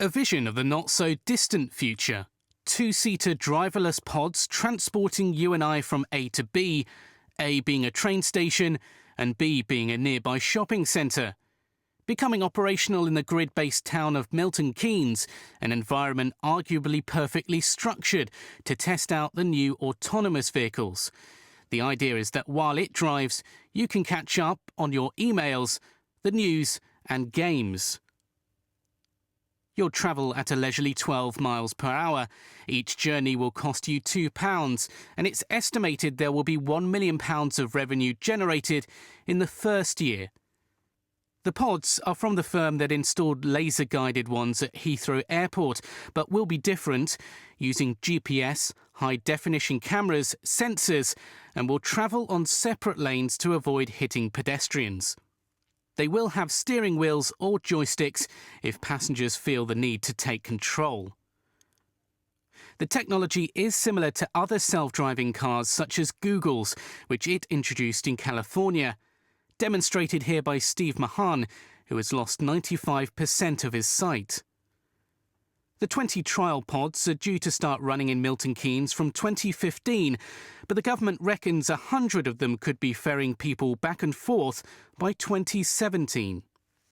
A vision of the not-so-distant future. Two-seater driverless pods transporting you and I from A to B, A being a train station and B being a nearby shopping centre. Becoming operational in the grid-based town of Milton Keynes, an environment arguably perfectly structured to test out the new autonomous vehicles. The idea is that while it drives, you can catch up on your emails, the news and games. You'll travel at a leisurely 12 miles per hour. Each journey will cost you £2, and it's estimated there will be £1 million of revenue generated in the first year. The pods are from the firm that installed laser-guided ones at Heathrow Airport, but will be different, using GPS, high-definition cameras, sensors, and will travel on separate lanes to avoid hitting pedestrians. They will have steering wheels or joysticks if passengers feel the need to take control. The technology is similar to other self-driving cars such as Google's, which it introduced in California, demonstrated here by Steve Mahan, who has lost 95% of his sight. The 20 trial pods are due to start running in Milton Keynes from 2015, but the government reckons 100 of them could be ferrying people back and forth by 2017.